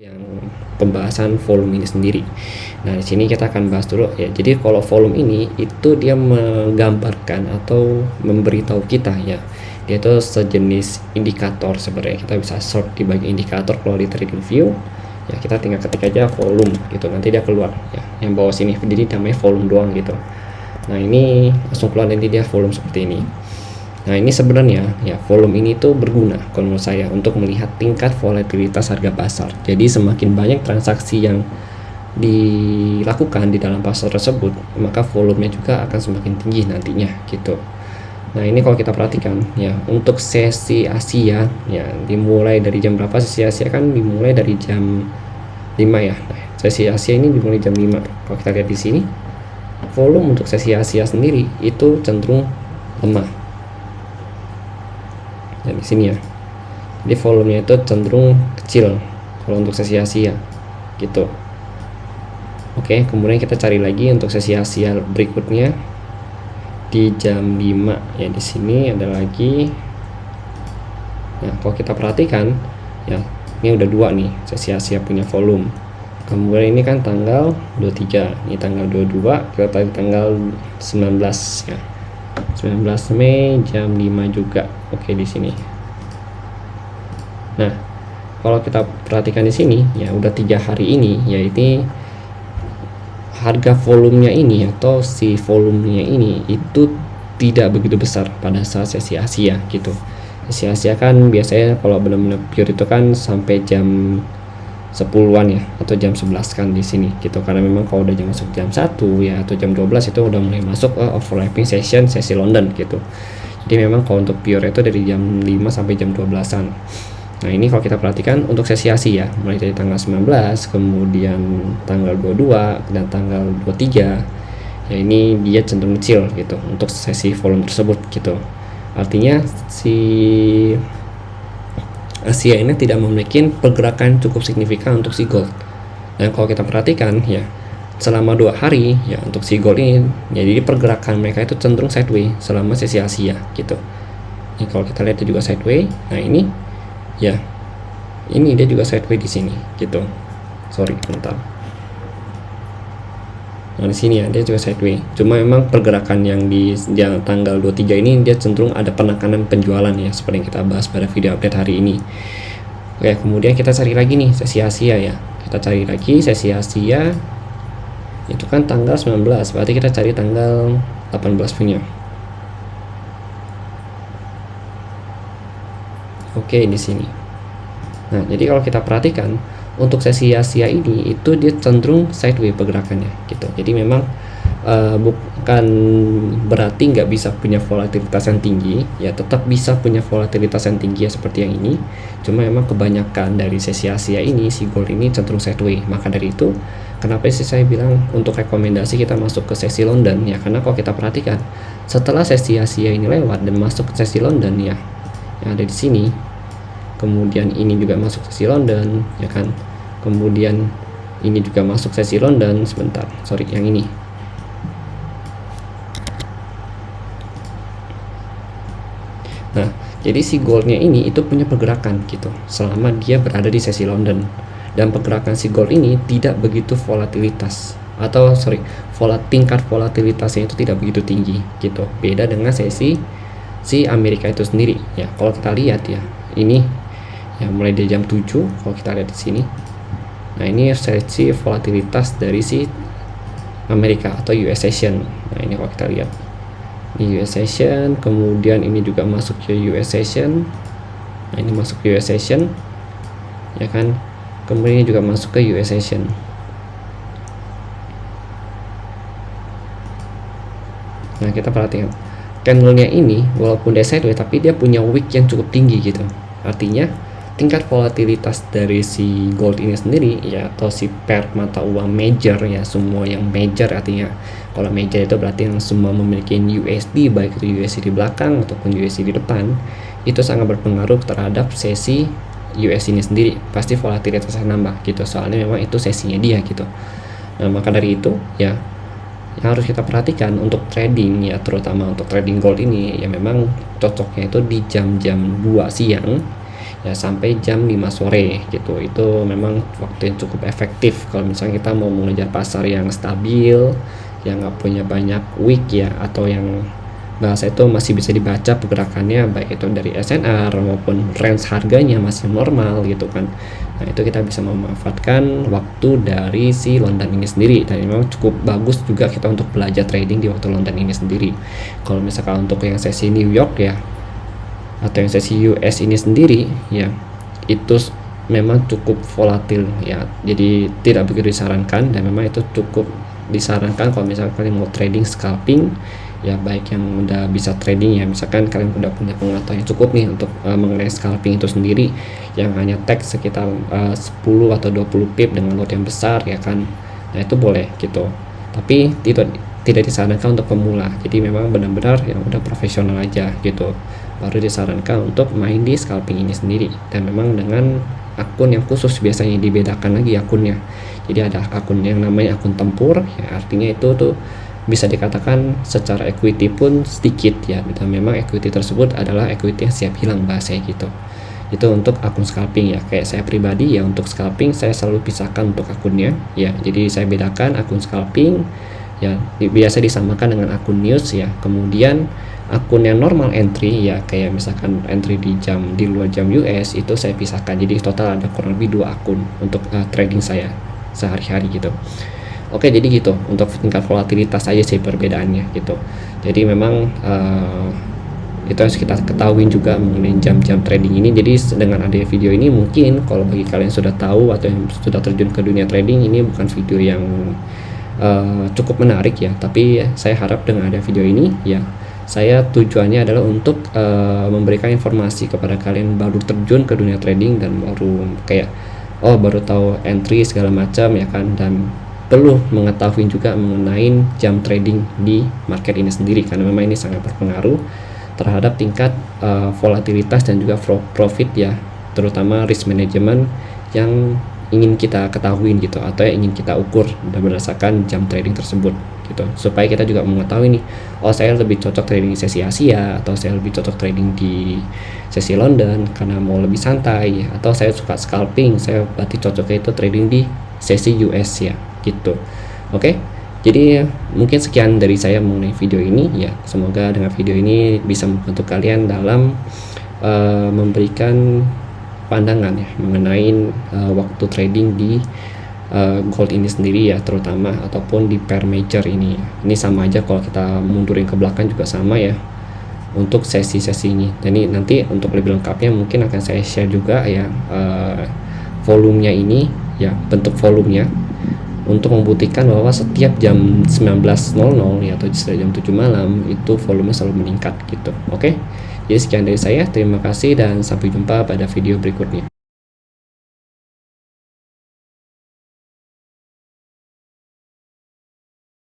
yang pembahasan volume ini sendiri. Nah, di sini kita akan bahas dulu ya. Jadi kalau volume ini itu dia menggambarkan atau memberitahu kita ya. Dia itu sejenis indikator sebenarnya. Kita bisa sort di bagian indikator kalau di TradingView. Ya, kita tinggal ketik aja volume gitu. Nanti dia keluar ya. Yang bawah sini jadi namanya volume doang gitu. Nah, ini langsung keluar nanti dia volume seperti ini. Nah, ini sebenarnya ya volume ini tuh berguna kalau menurut saya untuk melihat tingkat volatilitas harga pasar. Jadi semakin banyak transaksi yang dilakukan di dalam pasar tersebut, maka volumenya juga akan semakin tinggi nantinya gitu. Nah, ini kalau kita perhatikan ya untuk sesi Asia ya dimulai dari jam berapa? Sesi Asia kan dimulai dari jam 5 ya. Nah, sesi Asia ini dimulai jam 5. Kalau kita lihat di sini, volume untuk sesi Asia sendiri itu cenderung lemah. Dan di sini ya, jadi volumenya itu cenderung kecil kalau untuk sesi Asia gitu. Oke, kemudian kita cari lagi untuk sesi Asia berikutnya di jam 5 ya. Di sini ada lagi. Nah, kalau kita perhatikan ya, ini udah dua nih sesi Asia punya volume. Kemudian ini kan tanggal 23, ini tanggal 22, kita tarik tanggal 19 ya. 19 Mei jam 5 juga. Oke, di sini. Nah, kalau kita perhatikan di sini ya udah 3 hari ini yaitu harga volumenya ini atau si volumenya ini itu tidak begitu besar pada saat sesi Asia gitu. Sesi Asia kan biasanya kalau benar-benar pure itu kan sampai jam 10-an ya atau jam 11 kan di sini gitu, karena memang kalau udah masuk jam 1 ya atau jam 12 itu udah mulai masuk overlapping session sesi London gitu. Jadi memang kalau untuk pure itu dari jam 5 sampai jam 12-an. Nah, ini kalau kita perhatikan untuk sesi Asia mulai dari tanggal 19, kemudian tanggal 22 dan tanggal 23 ya, ini dia cenderung kecil gitu untuk sesi volume tersebut gitu. Artinya si Asia ini tidak memiliki pergerakan cukup signifikan untuk si gold. Dan kalau kita perhatikan ya selama 2 hari ya untuk si gold ini ya, jadi pergerakan mereka itu cenderung sideways selama sesi Asia gitu. Ini kalau kita lihat juga sideways. Nah, ini ya ini dia juga sideways di sini gitu. Sorry bentar. Nah, di sini ya dia juga sideways. Cuma memang pergerakan yang di tanggal 23 ini dia cenderung ada penekanan penjualan ya, seperti yang kita bahas pada video update hari ini. Oke, kemudian kita cari lagi nih sesi Asia ya. Kita cari lagi sesi Asia. Itu kan tanggal 19, berarti kita cari tanggal 18 punya. Oke, di sini. Nah, jadi kalau kita perhatikan untuk sesi Asia ini itu dia cenderung sideways pergerakannya gitu. Jadi memang bukan berarti nggak bisa punya volatilitas yang tinggi ya, tetap bisa punya volatilitas yang tinggi ya seperti yang ini. Cuma memang kebanyakan dari sesi Asia ini si gold ini cenderung sideways. Maka dari itu kenapa sih saya bilang untuk rekomendasi kita masuk ke sesi London ya, karena kalau kita perhatikan setelah sesi Asia ini lewat dan masuk ke sesi London ya yang ada di sini, kemudian ini juga masuk sesi London ya kan, kemudian ini juga masuk sesi London. Sebentar, sorry yang ini. Nah, jadi si goldnya ini itu punya pergerakan gitu selama dia berada di sesi London, dan pergerakan si gold ini tidak begitu volatilitas atau tingkat volatilitasnya itu tidak begitu tinggi gitu, beda dengan sesi si Amerika itu sendiri ya. Kalau kita lihat ya ini ya mulai dari jam 7 kalau kita lihat di sini. Nah, ini sesi volatilitas dari si Amerika atau US session. Nah, ini kalau kita lihat ini US session, kemudian ini juga masuk ke US session. Nah, ini masuk ke US session ya kan, kemudian ini juga masuk ke US session. Nah, kita perhatikan candlenya ini walaupun dia sideways tapi dia punya wick yang cukup tinggi gitu. Artinya tingkat volatilitas dari si gold ini sendiri ya, atau si pair mata uang major ya, semua yang major, artinya kalau major itu berarti yang semua memiliki USD, baik itu USD di belakang ataupun USD di depan, itu sangat berpengaruh terhadap sesi US ini sendiri. Pasti volatilitasnya nambah gitu, soalnya memang itu sesinya dia gitu. Nah, maka dari itu ya yang harus kita perhatikan untuk trading ya, terutama untuk trading gold ini ya, memang cocoknya itu di jam-jam 2 siang ya sampai jam 5 sore gitu. Itu memang waktu yang cukup efektif kalau misalnya kita mau mengejar pasar yang stabil, yang nggak punya banyak wick ya, atau yang bahasa itu masih bisa dibaca pergerakannya, baik itu dari SNR maupun range harganya masih normal gitu kan. Nah itu kita bisa memanfaatkan waktu dari si London ini sendiri, dan memang cukup bagus juga kita untuk belajar trading di waktu London ini sendiri. Kalau misalkan untuk yang sesi New York ya, atau yang sesi US ini sendiri ya, itu memang cukup volatil ya, jadi tidak begitu disarankan, dan memang itu cukup disarankan kalau misalkan kalian mau trading scalping ya, baik yang udah bisa trading ya, misalkan kalian udah punya pengetahuan yang cukup nih untuk mengenai scalping itu sendiri, yang hanya tag sekitar 10 atau 20 pip dengan lot yang besar ya kan. Nah itu boleh gitu, tapi tidak disarankan untuk pemula, jadi memang benar-benar yang udah profesional aja gitu baru disarankan untuk main di scalping ini sendiri, dan memang dengan akun yang khusus, biasanya dibedakan lagi akunnya. Jadi ada akun yang namanya akun tempur ya, artinya itu tuh bisa dikatakan secara equity pun sedikit ya, dan memang equity tersebut adalah equity yang siap hilang bahasanya gitu. Itu untuk akun scalping ya. Kayak saya pribadi ya, untuk scalping saya selalu pisahkan untuk akunnya ya, jadi saya bedakan akun scalping ya, biasa disamakan dengan akun news ya. Kemudian akun yang normal entry ya, kayak misalkan entry di luar jam US, itu saya pisahkan. Jadi total ada kurang lebih 2 akun untuk trading saya sehari-hari gitu. Oke, jadi gitu untuk tingkat volatilitas aja sih perbedaannya gitu. Jadi memang itu harus kita ketahui juga mengenai jam-jam trading ini. Jadi dengan adanya video ini, mungkin kalau bagi kalian sudah tahu atau yang sudah terjun ke dunia trading, ini bukan video yang cukup menarik ya, tapi saya harap dengan ada video ini ya, saya tujuannya adalah untuk memberikan informasi kepada kalian baru terjun ke dunia trading dan baru tahu entry segala macam ya kan, dan perlu mengetahui juga mengenai jam trading di market ini sendiri, karena memang ini sangat berpengaruh terhadap tingkat volatilitas dan juga profit ya, terutama risk management yang ingin kita ketahui gitu, atau yang ingin kita ukur berdasarkan jam trading tersebut gitu, supaya kita juga mengetahui nih, oh saya lebih cocok trading di sesi Asia, atau saya lebih cocok trading di sesi London karena mau lebih santai, atau saya suka scalping, saya berarti cocoknya itu trading di sesi US ya gitu. Oke, jadi mungkin sekian dari saya mengenai video ini ya, semoga dengan video ini bisa membantu kalian dalam memberikan pandangan ya mengenai waktu trading di gold ini sendiri ya, terutama ataupun di pair major ini. Ini sama aja kalau kita mundurin ke belakang juga sama ya untuk sesi-sesi ini. Jadi nanti untuk lebih lengkapnya mungkin akan saya share juga ya volumenya ini ya, bentuk volumenya, untuk membuktikan bahwa setiap jam 19.00 ya, atau setiap jam 7 malam itu volumenya selalu meningkat gitu. Oke, jadi sekian dari saya, terima kasih dan sampai jumpa pada video berikutnya.